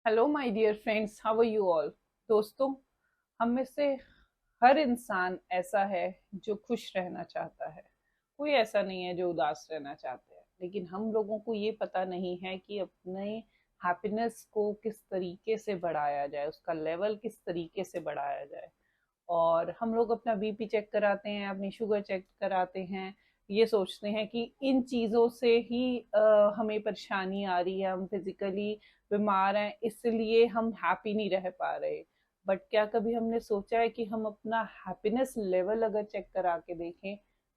Hello my dear friends, how are you all. दोस्तों, हम में से हर इंसान ऐसा है जो खुश रहना चाहता है। कोई ऐसा नहीं है जो उदास रहना चाहते हैं, लेकिन हम लोगों को ये पता नहीं है कि अपने हैप्पीनेस को किस तरीके से बढ़ाया जाए, उसका लेवल किस तरीके से बढ़ाया जाए। और हम लोग अपना बीपी चेक कराते हैं, अपनी शुगर चेक कराते हैं, ये सोचते हैं कि इन चीज़ों से ही हमें परेशानी आ रही है, हम फिजिकली बीमार हैं, इसलिए हम हैप्पी नहीं रह पा रहे। बट क्या कभी हमने सोचा है कि हम अपना हैप्पीनेस लेवल अगर चेक करा के देखें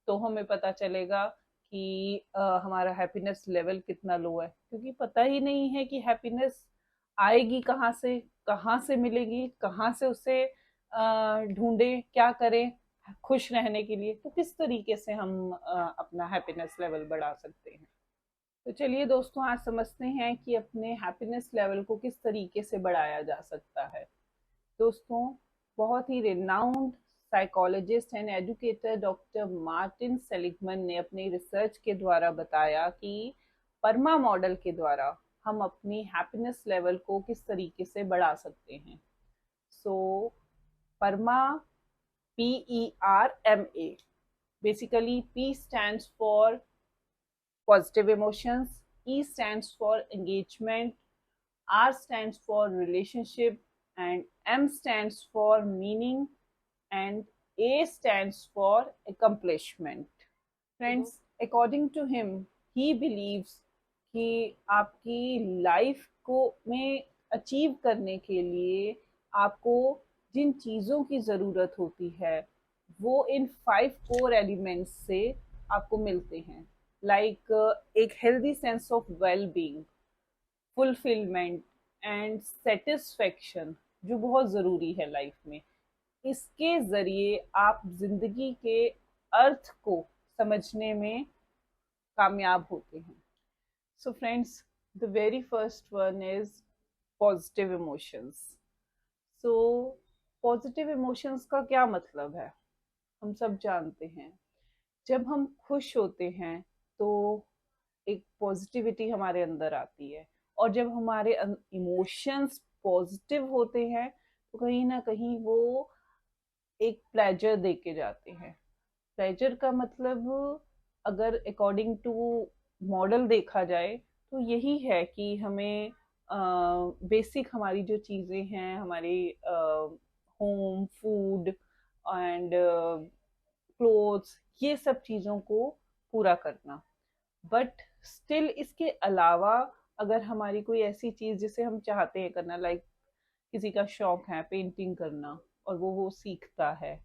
तो हमें पता चलेगा कि हमारा हैप्पीनेस लेवल कितना लो है। क्योंकि पता ही नहीं है कि हैप्पीनेस आएगी कहाँ से मिलेगी, कहाँ से उसे ढूंढें, क्या करें खुश रहने के लिए। तो किस तरीके से हम अपना हैप्पीनेस लेवल बढ़ा सकते हैं। तो चलिए दोस्तों, आज समझते हैं कि अपने हैप्पीनेस लेवल को किस तरीके से बढ़ाया जा सकता है। दोस्तों, बहुत ही renowned psychologist and educator doctor Martin Seligman ने अपनी रिसर्च के द्वारा बताया कि परमा मॉडल के द्वारा हम अपनी हैप्पीनेस लेवल को किस तरीके से बढ़ा सकते हैं। सो परमा, PERMA, basically P stands for positive emotions, E stands for engagement, R stands for relationship, and M stands for meaning, and A stands for accomplishment. Friends, according to him, he believes कि आपकी life को में achieve करने के लिए आपको जिन चीज़ों की ज़रूरत होती है वो इन 5 कोर एलिमेंट्स से आपको मिलते हैं। लाइक एक healthy sense of well being, fulfilment and satisfaction, जो बहुत ज़रूरी है लाइफ में। इसके ज़रिए आप ज़िंदगी के अर्थ को समझने में कामयाब होते हैं। So friends, the very first one is positive emotions. So positive emotions का क्या मतलब है, हम सब जानते हैं। जब हम खुश होते हैं तो एक पॉजिटिविटी हमारे अंदर आती है, और जब हमारे इमोशंस पॉजिटिव होते हैं तो कहीं ना कहीं वो एक प्लेजर दे के जाते हैं। प्लेजर का मतलब, अगर अकॉर्डिंग टू मॉडल देखा जाए तो यही है कि हमें बेसिक हमारी जो चीज़ें हैं, हमारी होम, फूड एंड क्लोथ्स, ये सब चीज़ों को पूरा करना। बट स्टिल इसके अलावा अगर हमारी कोई ऐसी चीज़ जिसे हम चाहते हैं करना, लाइक किसी का शौक है पेंटिंग करना और वो सीखता है,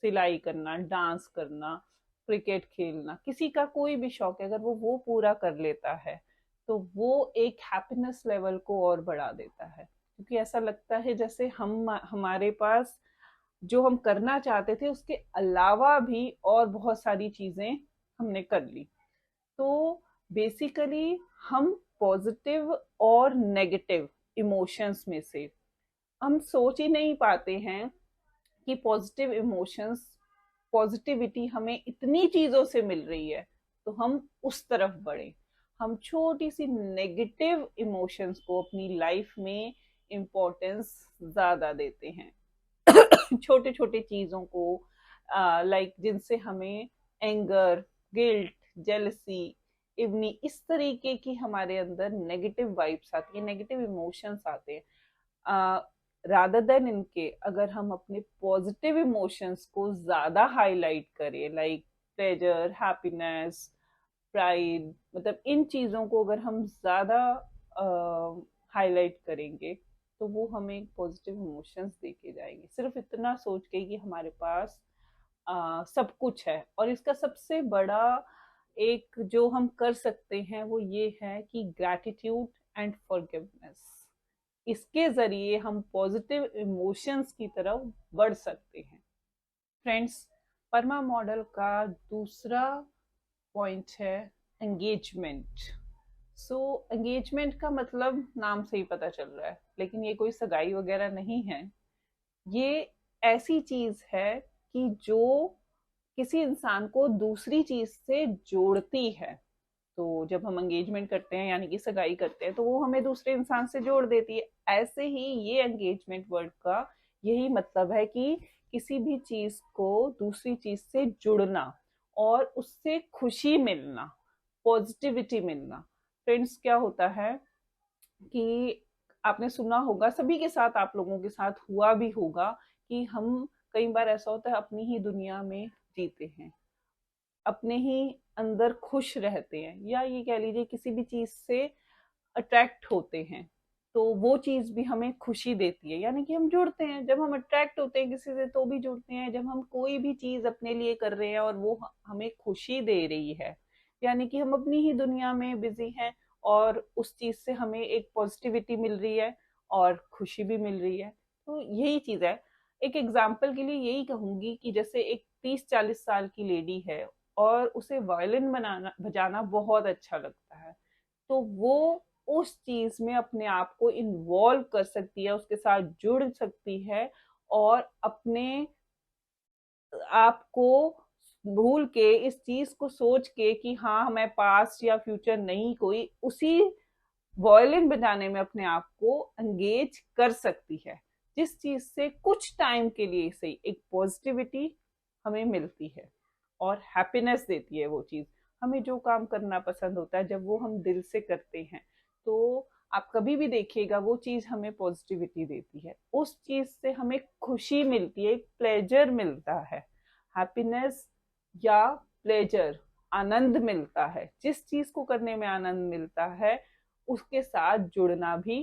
सिलाई करना, डांस करना, क्रिकेट खेलना, किसी का कोई भी शौक है, अगर वो पूरा कर लेता है तो वो एक हैप्पीनेस लेवल को और बढ़ा देता है। क्योंकि ऐसा लगता है जैसे हम हमारे पास जो हम करना चाहते थे उसके अलावा भी और बहुत सारी चीजें हमने कर ली। तो बेसिकली हम पॉजिटिव और नेगेटिव इमोशंस में से हम सोच ही नहीं पाते हैं कि पॉजिटिव इमोशंस, पॉजिटिविटी हमें इतनी चीजों से मिल रही है, तो हम उस तरफ बढ़े। हम छोटी सी नेगेटिव इमोशंस को अपनी लाइफ में इम्पोर्टेंस ज्यादा देते हैं। छोटे छोटे चीजों को, लाइक जिनसे हमें एंगर, गिल्ट, जेलसी, इवनी, इस तरीके की हमारे अंदर नेगेटिव वाइब्स आती है, नेगेटिव इमोशंस आते हैं। रादर देन इनके, अगर हम अपने पॉजिटिव इमोशंस को ज्यादा हाईलाइट करें, लाइक प्लेजर, हैप्पीनेस, प्राइड, मतलब इन चीजों को अगर हम ज्यादा हाईलाइट करेंगे तो वो हमें पॉजिटिव इमोशंस देके जाएंगे, सिर्फ इतना सोच के कि हमारे पास सब कुछ है। और इसका सबसे बड़ा एक जो हम कर सकते हैं वो ये है कि ग्रैटिट्यूड एंड फॉरगिवनेस, इसके जरिए हम पॉजिटिव इमोशंस की तरफ बढ़ सकते हैं। फ्रेंड्स, परमा मॉडल का दूसरा पॉइंट है एंगेजमेंट। सो एंगेजमेंट का मतलब नाम से ही पता चल रहा है, लेकिन ये कोई सगाई वगैरह नहीं है। ये ऐसी चीज है कि जो किसी इंसान को दूसरी चीज से जोड़ती है। तो जब हम एंगेजमेंट करते हैं यानी कि सगाई करते हैं तो वो हमें दूसरे इंसान से जोड़ देती है। ऐसे ही ये एंगेजमेंट वर्ड का यही मतलब है कि किसी भी चीज को दूसरी चीज से जुड़ना और उससे खुशी मिलना, पॉजिटिविटी मिलना। फ्रेंड्स, क्या होता है कि आपने सुना होगा, सभी के साथ, आप लोगों के साथ हुआ भी होगा कि हम कई बार ऐसा होता है अपनी ही दुनिया में जीते हैं, अपने ही अंदर खुश रहते हैं, या ये कह लीजिए किसी भी चीज से अट्रैक्ट होते हैं तो वो चीज भी हमें खुशी देती है, यानी कि हम जुड़ते हैं। जब हम अट्रैक्ट होते हैं किसी से तो भी जुड़ते हैं। जब हम कोई भी चीज अपने लिए कर रहे हैं और वो हमें खुशी दे रही है, यानी कि हम अपनी ही दुनिया में बिजी हैं और उस चीज से हमें एक पॉजिटिविटी मिल रही है और खुशी भी मिल रही है। तो यही चीज है। एक एग्जाम्पल के लिए यही कहूंगी कि जैसे एक 30-40 साल की लेडी है और उसे वायलिन बनाना बजाना बहुत अच्छा लगता है, तो वो उस चीज में अपने आप को इन्वॉल्व कर सकती है, उसके साथ जुड़ सकती है और अपने आप को भूल के इस चीज को सोच के कि हाँ मैं पास्ट या फ्यूचर नहीं, कोई उसी वायलिन बजाने में अपने आप को एंगेज कर सकती है, जिस चीज से कुछ टाइम के लिए से एक पॉजिटिविटी हमें मिलती है और हैप्पीनेस देती है। वो चीज, हमें जो काम करना पसंद होता है जब वो हम दिल से करते हैं तो आप कभी भी देखिएगा वो चीज हमें पॉजिटिविटी देती है, उस चीज से हमें खुशी मिलती है, एक प्लेजर मिलता है, हैप्पीनेस या प्लेजर, आनंद मिलता है। जिस चीज को करने में आनंद मिलता है उसके साथ जुड़ना भी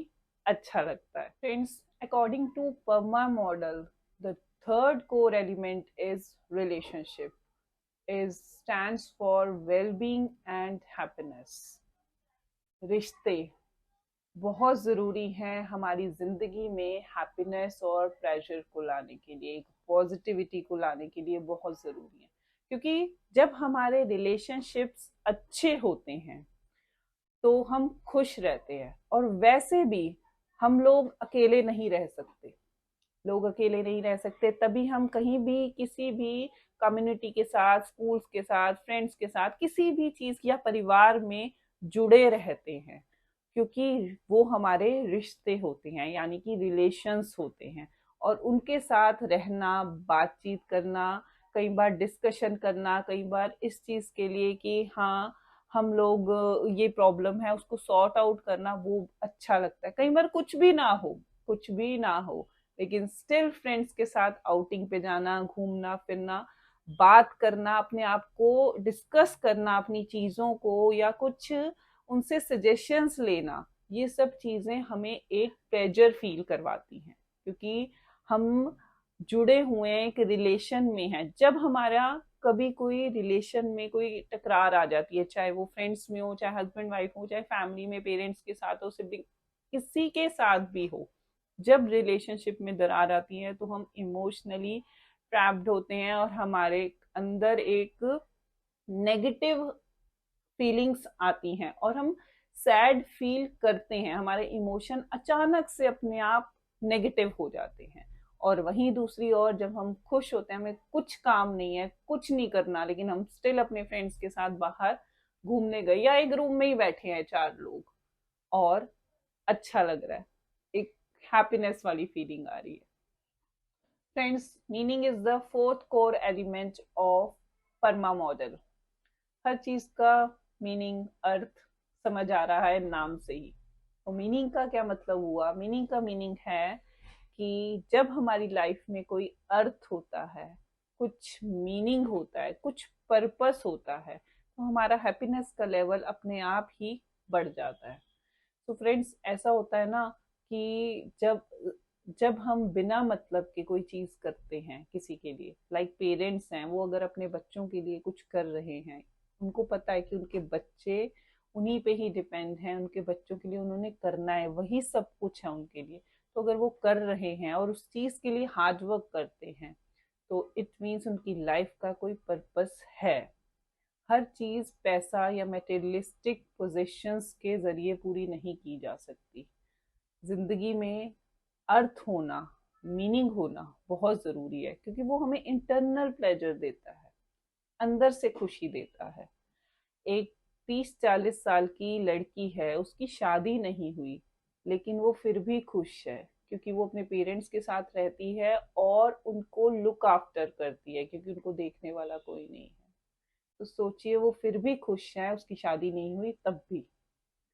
अच्छा लगता है। Friends, according to PERMA model, the third core element is relationship, is stands for well-being and happiness। रिश्ते बहुत ज़रूरी हैं हमारी ज़िंदगी में हैप्पीनेस और प्लेजर को लाने के लिए, एक पॉजिटिविटी को लाने के लिए बहुत ज़रूरी है। क्योंकि जब हमारे रिलेशनशिप्स अच्छे होते हैं तो हम खुश रहते हैं, और वैसे भी हम लोग अकेले नहीं रह सकते, लोग अकेले नहीं रह सकते, तभी हम कहीं भी किसी भी कम्युनिटी के साथ, स्कूल्स के साथ, फ्रेंड्स के साथ, किसी भी चीज या परिवार में जुड़े रहते हैं, क्योंकि वो हमारे रिश्ते होते हैं, यानी कि रिलेशंस होते हैं। और उनके साथ रहना, बातचीत करना, कई बार डिस्कशन करना, कई बार इस चीज के लिए कि हाँ हम लोग ये प्रॉब्लम है उसको सॉर्ट आउट करना, वो अच्छा लगता है। कई बार कुछ भी ना हो, कुछ भी ना हो, लेकिन स्टिल फ्रेंड्स के साथ आउटिंग पे जाना, घूमना फिरना, बात करना, अपने आप को डिस्कस करना, अपनी चीजों को, या कुछ उनसे सजेशंस लेना, ये सब चीजें हमें एक प्लेजर फील करवाती हैं, क्योंकि हम जुड़े हुए हैं, एक रिलेशन में हैं। जब हमारा कभी कोई रिलेशन में कोई टकरार आ जाती है, चाहे वो फ्रेंड्स में हो, चाहे हस्बैंड वाइफ हो, चाहे फैमिली में पेरेंट्स के साथ हो, सिबलिंग, किसी के साथ भी हो, जब रिलेशनशिप में दरार आती है तो हम इमोशनली ट्रैप्ड होते हैं और हमारे अंदर एक नेगेटिव फीलिंग्स आती हैं और हम सैड फील करते हैं, हमारे इमोशन अचानक से अपने आप नेगेटिव हो जाते हैं। और वहीं दूसरी ओर जब हम खुश होते हैं, हमें कुछ काम नहीं है, कुछ नहीं करना, लेकिन हम स्टिल अपने फ्रेंड्स के साथ बाहर घूमने गए या एक रूम में ही बैठे हैं 4 लोग और अच्छा लग रहा है, एक हैप्पीनेस वाली फीलिंग आ रही है। Friends, meaning is the fourth core element of PERMA model. हर चीज का मीनिंग, अर्थ समझ आ रहा है नाम से ही। तो मीनिंग का क्या मतलब हुआ? मीनिंग का मीनिंग है कि जब हमारी लाइफ में कोई अर्थ होता है, कुछ मीनिंग होता है, कुछ पर्पस होता है, तो हमारा हैप्पीनेस का लेवल अपने आप ही बढ़ जाता है। तो फ्रेंड्स, ऐसा होता है ना कि जब जब हम बिना मतलब के कोई चीज करते हैं किसी के लिए, लाइक पेरेंट्स हैं, वो अगर अपने बच्चों के लिए कुछ कर रहे हैं, उनको पता है कि उनके बच्चे उन्हीं पे ही डिपेंड हैं, उनके बच्चों के लिए उन्होंने करना है, वही सब कुछ है उनके लिए। तो अगर वो कर रहे हैं और उस चीज के लिए हार्ड वर्क करते हैं तो इट मीन्स उनकी लाइफ का कोई पर्पस है। हर चीज पैसा या मटेरियलिस्टिक पोजेशंस के जरिए पूरी नहीं की जा सकती। जिंदगी में अर्थ होना, मीनिंग होना बहुत जरूरी है, क्योंकि वो हमें इंटरनल प्लेजर देता है, अंदर से खुशी देता है। एक 30-40 साल की लड़की है, उसकी शादी नहीं हुई, लेकिन वो फिर भी खुश है क्योंकि वो अपने पेरेंट्स के साथ रहती है और उनको लुक आफ्टर करती है क्योंकि उनको देखने वाला कोई नहीं है। तो सोचिए वो फिर भी खुश है, उसकी शादी नहीं हुई तब भी।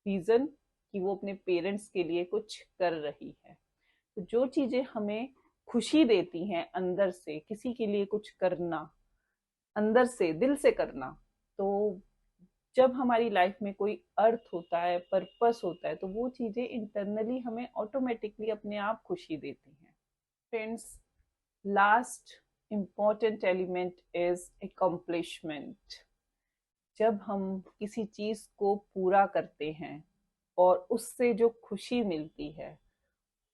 रीजन कि वो अपने पेरेंट्स के लिए कुछ कर रही है। तो जो चीजें हमें खुशी देती हैं अंदर से, किसी के लिए कुछ करना, अंदर से दिल से करना, तो जब हमारी लाइफ में कोई अर्थ होता है, पर्पस होता है, तो वो चीजें इंटरनली हमें ऑटोमेटिकली अपने आप खुशी देती हैं। Friends, last important element is accomplishment. जब हम किसी चीज को पूरा करते हैं और उससे जो खुशी मिलती है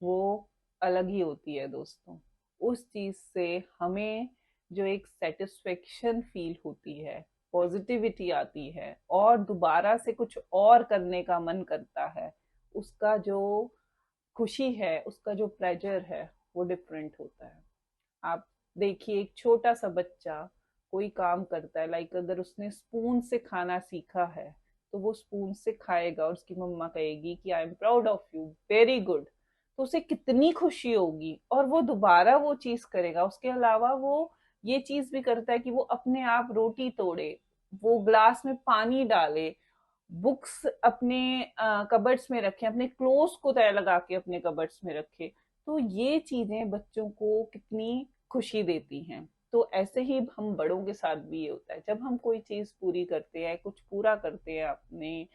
वो अलग ही होती है दोस्तों। उस चीज से हमें जो एक सेटिस्फेक्शन फील होती है, पॉजिटिविटी आती है और दोबारा से कुछ और करने का मन करता है, उसका जो खुशी है, उसका जो प्लेजर है, वो डिफरेंट होता है। आप देखिए, एक छोटा सा बच्चा कोई काम करता है, लाइक अगर उसने स्पून से खाना सीखा है तो वो स्पून से खाएगा और उसकी मम्मा कहेगी कि I am proud of you, very good, तो उसे कितनी खुशी होगी और वो दोबारा वो चीज करेगा। उसके अलावा वो ये चीज भी करता है कि वो अपने आप रोटी तोड़े, वो ग्लास में पानी डाले, बुक्स अपने कबर्ड्स में रखे, अपने क्लोथ्स को तय लगा के अपने कबर्ड्स में रखे। तो ये चीजें बच्चों को कितनी खुशी देती हैं। तो ऐसे ही हम बड़ों के साथ भी ये होता है, जब हम कोई चीज पूरी करते हैं, कुछ पूरा करते हैं अपने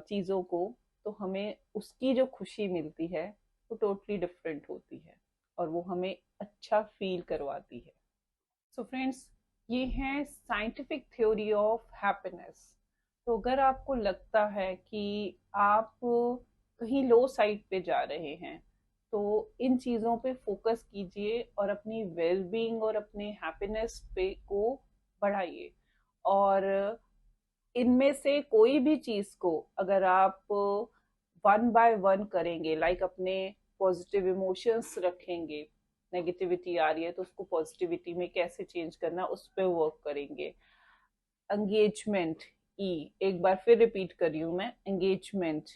चीजों को, तो हमें उसकी जो खुशी मिलती है वो टोटली डिफरेंट होती है और वो हमें अच्छा फील करवाती है। सो फ्रेंड्स, ये है साइंटिफिक थ्योरी ऑफ हैप्पीनेस। तो अगर आपको लगता है कि आप कहीं लो साइड पे जा रहे हैं, तो इन चीज़ों पे फोकस कीजिए और अपनी वेलबींग और अपने हैप्पीनेस पे को बढ़ाइए। और इनमें से कोई भी चीज़ को अगर आप वन बाय वन करेंगे, लाइक अपने पॉजिटिव इमोशंस रखेंगे, नेगेटिविटी आ रही है तो उसको पॉजिटिविटी में कैसे चेंज करना, उस पर वर्क करेंगे। एंगेजमेंट, ई, एक बार फिर रिपीट कर रही हूँ मैं, एंगेजमेंट,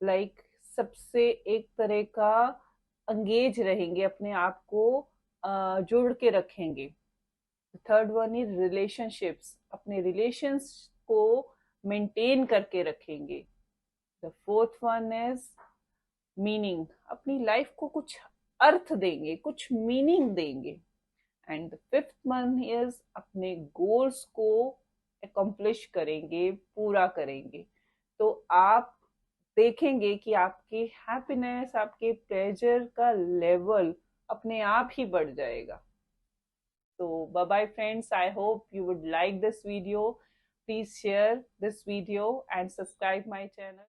लाइक सबसे एक तरह का एंगेज रहेंगे, अपने आप को जुड़ के रखेंगे। थर्ड वन इज रिलेशनशिप्स, अपने रिलेशंस को मेंटेन करके रखेंगे। The fourth one is meaning, अपनी लाइफ को कुछ अर्थ देंगे, कुछ मीनिंग देंगे। And the fifth one is अपने गोल्स को अकम्प्लिश करेंगे, पूरा करेंगे। तो आप देखेंगे कि आपकी हैप्पीनेस, आपके प्लेजर का लेवल अपने आप ही बढ़ जाएगा। So bye bye friends, I hope you would like this video. Please share this video and subscribe my channel.